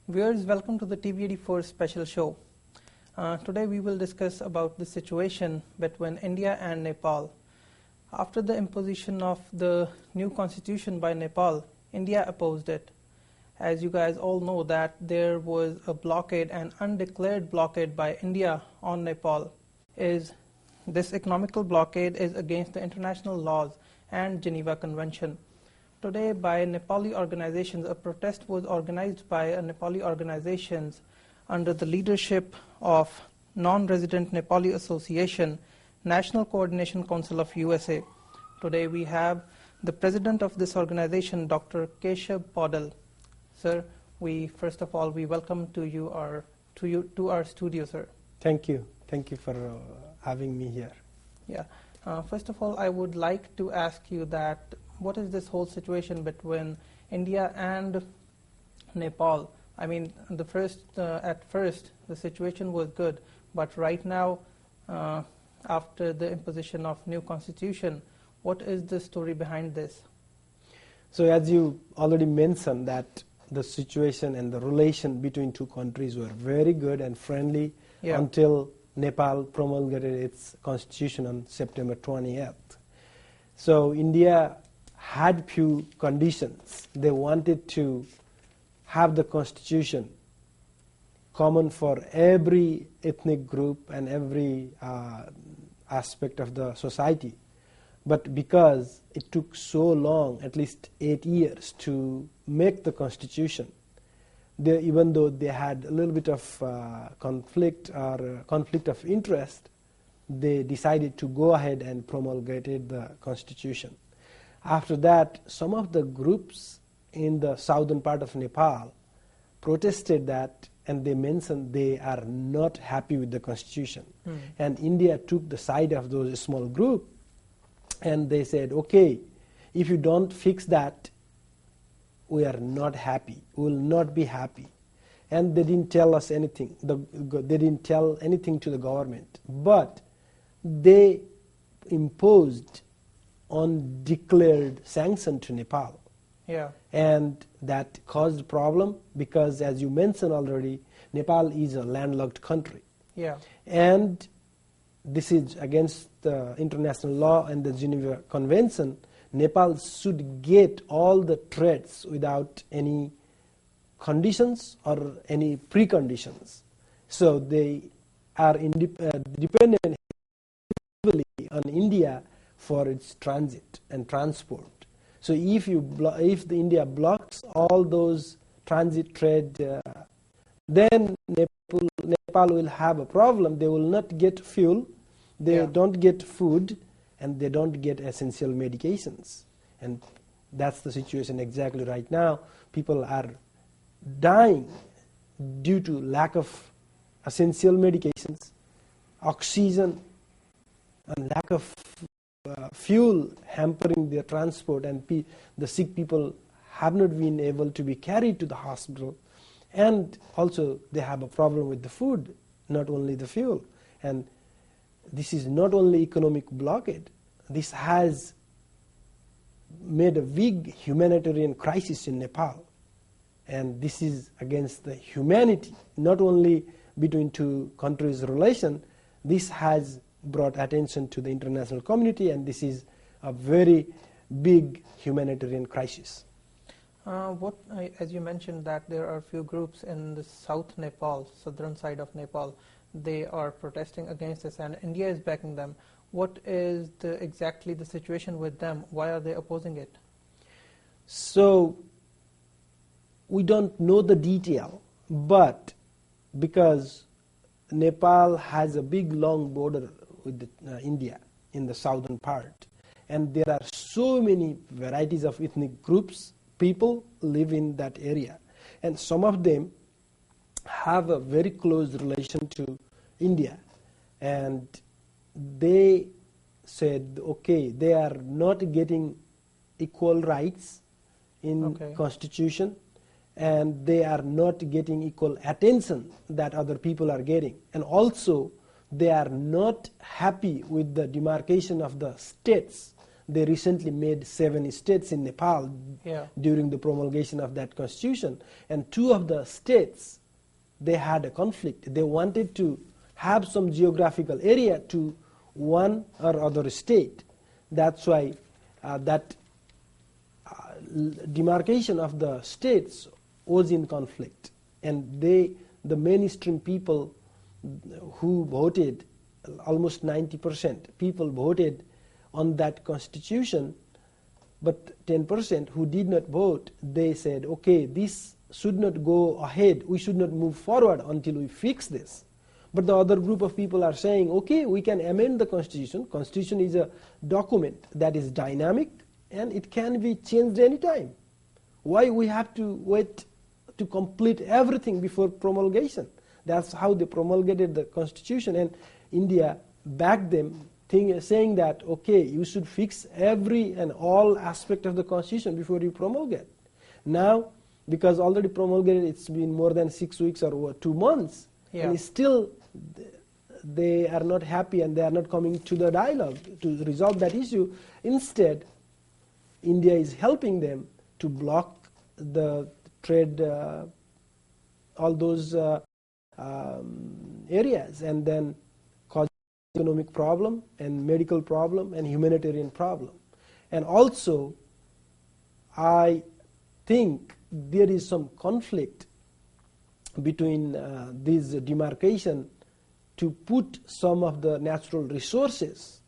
Viewers, welcome to the TV84 special show. Today we will discuss about the situation between India and Nepal. After the imposition of the new constitution by Nepal, India opposed it. As you guys all know that there was a blockade, an undeclared blockade by India on Nepal. This economical blockade is against the international laws and Geneva Convention. Today, by Nepali organizations, a protest was organized by Nepali organizations under the leadership of Non-Resident Nepali Association, National Coordination Council of USA. Today we have the president of this organization, Dr.Keshab Paudel. Sir, first of all, we welcome to our studio, sir. Thank you. Thank you for having me here. Yeah. First of all, I would like to ask you that what is this whole situation between India and Nepal? I mean, at first the situation was good, but right now, after the imposition of new constitution, what is the story behind this? So as you already mentioned that the situation and the relation between two countries were very good and friendly until Nepal promulgated its constitution on September 20th. So India had few conditions. They wanted to have the constitution common for every ethnic group and every aspect of the society. But because it took so long, at least 8 years, to make the constitution, even though they had a little bit of conflict of interest, they decided to go ahead and promulgated the constitution. After that, some of the groups in the southern part of Nepal protested that, and they mentioned they are not happy with the constitution. And India took the side of those small groups, and they said, okay, if you don't fix that, we are not happy, we will not be happy. And they didn't tell us anything. They didn't tell anything to the government. But they imposed undeclared sanction to Nepal. Yeah. And that caused problem because, as you mentioned already, Nepal is a landlocked country. Yeah. And this is against the international law and the Geneva Convention. Nepal should get all the trades without any conditions or any preconditions. So they are dependent heavily on India for its transit and transport. So if India blocks all those transit trade, then Nepal will have a problem. They will not get fuel, they don't get food, and they don't get essential medications. And that's the situation exactly right now. People are dying due to lack of essential medications, oxygen, and lack of fuel hampering their transport, and the sick people have not been able to be carried to the hospital. And also they have a problem with the food, not only the fuel. And this is not only economic blockade, this has made a big humanitarian crisis in Nepal. And this is against the humanity, not only between two countries' relation. This has brought attention to the international community, and this is a very big humanitarian crisis. As you mentioned that there are few groups in the South Nepal, southern side of Nepal, they are protesting against this, and India is backing them. What is exactly the situation with them? Why are they opposing it? So we don't know the detail, but because Nepal has a big long border with India in the southern part, and there are so many varieties of ethnic groups, people live in that area, and some of them have a very close relation to India, and they said, okay, they are not getting equal rights in constitution, and they are not getting equal attention that other people are getting, and also they are not happy with the demarcation of the states they recently made 7 states in Nepal during the promulgation of that constitution. And 2 of the states, they had a conflict. They wanted to have some geographical area to one or other state. That's why that demarcation of the states was in conflict. And the mainstream people who voted, almost 90% people voted on that constitution, but 10% who did not vote, they said, okay, this should not go ahead, we should not move forward until we fix this. But the other group of people are saying, okay, we can amend the constitution. Constitution is a document that is dynamic and it can be changed anytime. Why we have to wait to complete everything before promulgation? That's how they promulgated the constitution, and India backed them, saying that, okay, you should fix every and all aspect of the constitution before you promulgate. Now, because already promulgated, it's been more than 6 weeks or 2 months, and still they are not happy and they are not coming to the dialogue to resolve that issue. Instead, India is helping them to block the trade, all those areas, and then cause economic problem and medical problem and humanitarian problem. And also, I think there is some conflict between these demarcation to put some of the natural resources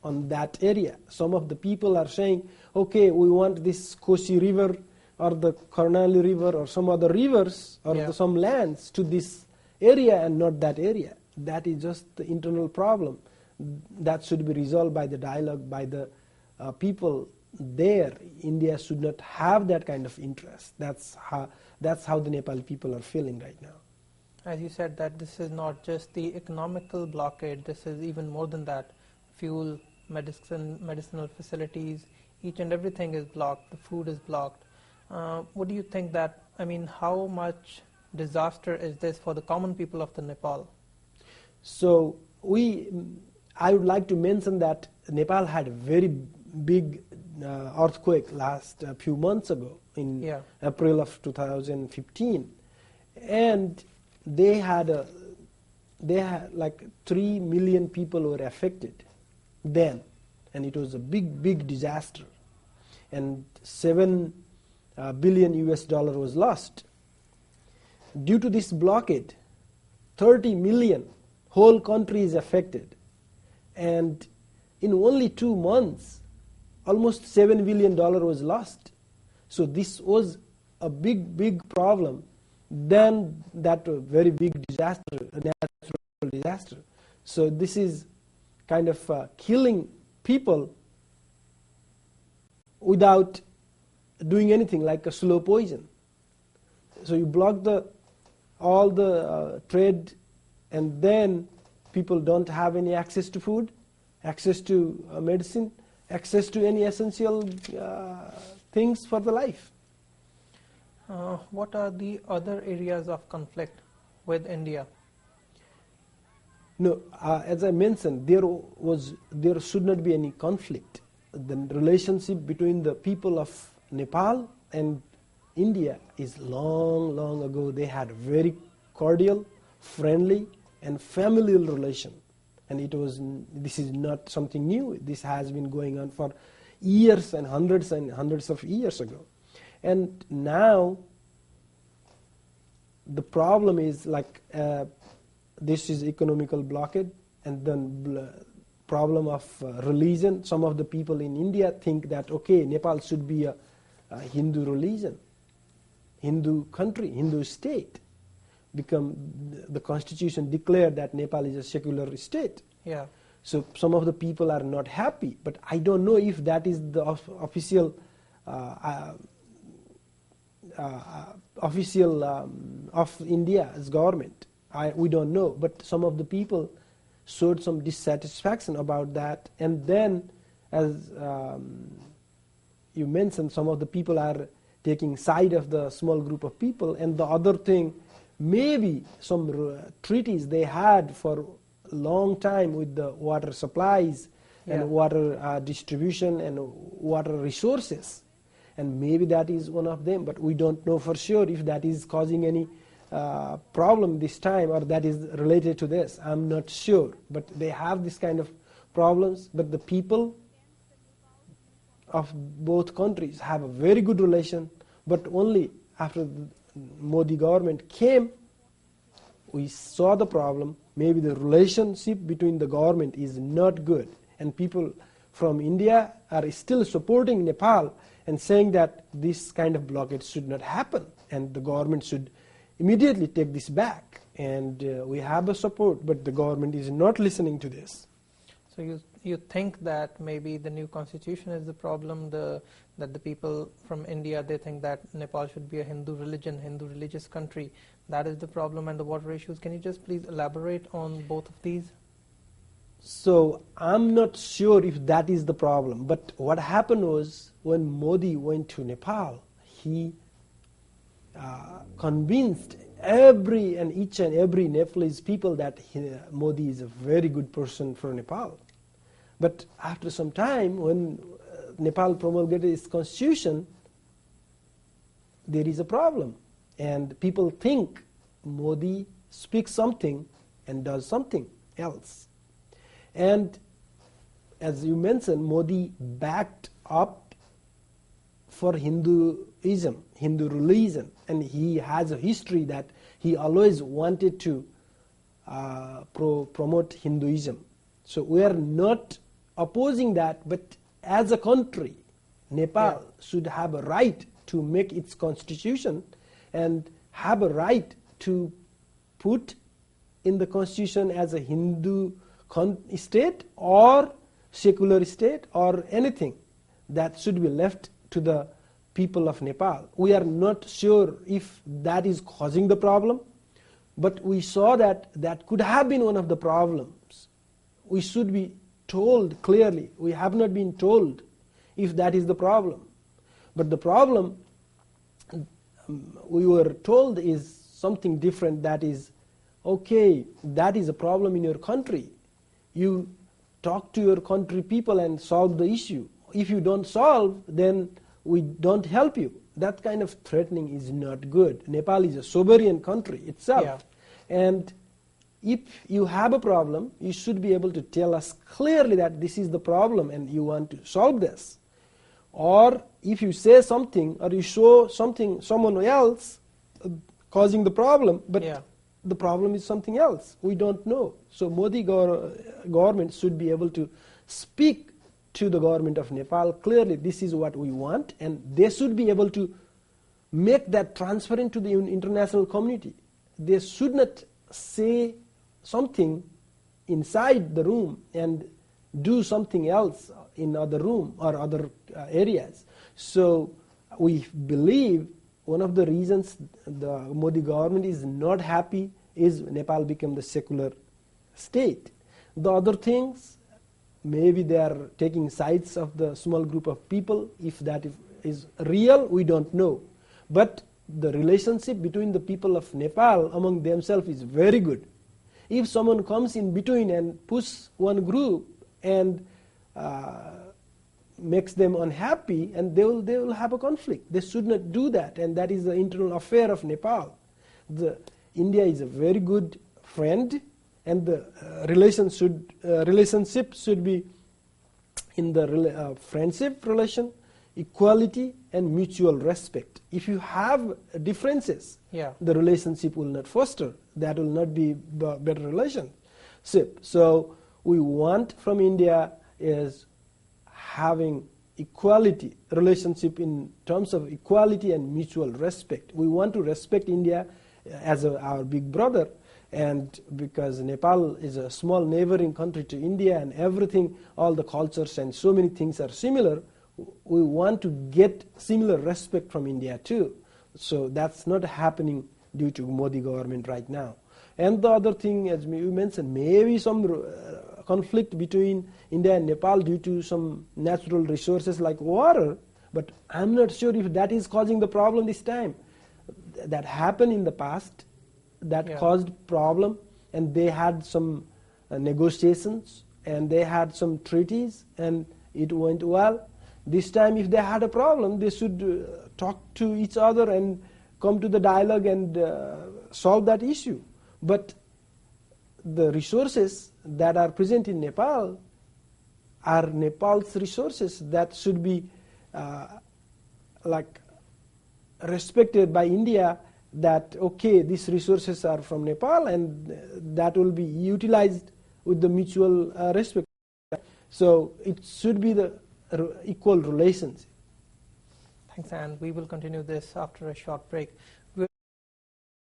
on that area. Some of the people are saying, okay, we want this Kosi River or the Karnali River or some other rivers or some lands to this area and not that area. That is just the internal problem. That should be resolved by the dialogue, by the people there. India should not have that kind of interest. That's how the Nepali people are feeling right now. As you said, that this is not just the economical blockade, this is even more than that. Fuel, medicinal facilities, each and everything is blocked, the food is blocked. What do you think that, I mean, how much disaster is this for the common people of the Nepal? So I would like to mention that Nepal had a very big earthquake last few months ago in April of 2015, and they had like 3 million people were affected then, and it was a big disaster, and $7 billion US was lost. Due to this blockade, 30 million whole country is affected, and in only 2 months almost $7 billion was lost. So this was a big problem than that very big disaster, a natural disaster. So this is kind of killing people without doing anything, like a slow poison. So you block all the trade, and then people don't have any access to food, access to medicine, access to any essential things for the life. What are the other areas of conflict with India? No, as I mentioned, there should not be any conflict. The relationship between the people of Nepal and India is long ago. They had a very cordial, friendly, and familial relation, and this is not something new. This has been going on for years and hundreds of years ago. And now the problem is like this is economical blockade, and then problem of religion. Some of the people in India think that, okay, Nepal should be a Hindu religion, Hindu country, Hindu state. The constitution declared that Nepal is a secular state. Yeah. So some of the people are not happy, but I don't know if that is the official of India's government. We don't know, but some of the people showed some dissatisfaction about that. And then, as you mentioned, some of the people are taking side of the small group of people. And the other thing, maybe some treaties they had for a long time with the water supplies, and water distribution and water resources. And maybe that is one of them, but we don't know for sure if that is causing any problem this time or that is related to this. I'm not sure, but they have this kind of problems. But the people of both countries have a very good relation, but only after the Modi government came, we saw the problem. Maybe the relationship between the government is not good, and people from India are still supporting Nepal and saying that this kind of blockade should not happen and the government should immediately take this back. And we have a support, but the government is not listening to this. So you think that maybe the new constitution is the problem, that the people from India, they think that Nepal should be a Hindu religious country. That is the problem, and the water issues. Can you just please elaborate on both of these? So I'm not sure if that is the problem, but what happened was when Modi went to Nepal, he convinced each and every Nepalese people that Modi is a very good person for Nepal. But after some time, when Nepal promulgated its constitution, there is a problem. And people think Modi speaks something and does something else. And as you mentioned, Modi backed up for Hinduism, Hindu religion, and he has a history that he always wanted to promote Hinduism. So we are not opposing that, but as a country, Nepal should have a right to make its constitution and have a right to put in the constitution as a Hindu state or secular state or anything that should be left to the people of Nepal. We are not sure if that is causing the problem, but we saw that that could have been one of the problems. We should be told clearly. We have not been told if that is the problem. But the problem we were told is something different, that is, okay, that is a problem in your country. You talk to your country people and solve the issue. If you don't solve, then we don't help you. That kind of threatening is not good. Nepal is a sovereign country itself. And if you have a problem, you should be able to tell us clearly that this is the problem and you want to solve this. Or if you say something or you show something, someone else causing the problem, but the problem is something else. We don't know. So Modi government should be able to speak to the government of Nepal clearly, this is what we want, and they should be able to make that transparent to the international community. They should not say something inside the room and do something else in other room or other areas. So we believe one of the reasons the Modi government is not happy is Nepal became the secular state. The other things, maybe they are taking sides of the small group of people. If that is real, we don't know. But the relationship between the people of Nepal among themselves is very good. If someone comes in between and pushes one group and makes them unhappy, and they will have a conflict. They should not do that, and that is the internal affair of Nepal. India is a very good friend, and the relationship should be in the friendship relation, equality, and mutual respect. If you have differences, the relationship will not foster. That will not be the better relationship. So we want from India is having equality, relationship in terms of equality and mutual respect. We want to respect India as our big brother, and because Nepal is a small neighboring country to India and everything, all the cultures and so many things are similar, we want to get similar respect from India too. So that's not happening due to Modi government right now. And the other thing, as you mentioned, maybe some conflict between India and Nepal due to some natural resources like water, but I'm not sure if that is causing the problem this time. That happened in the past, that caused problem, and they had some negotiations and they had some treaties and it went well. This time if they had a problem, they should talk to each other and come to the dialogue and solve that issue. But the resources that are present in Nepal are Nepal's resources that should be like respected by India, that okay, these resources are from Nepal and that will be utilized with the mutual respect. So it should be the equal relations. Thanks, and we will continue this after a short break.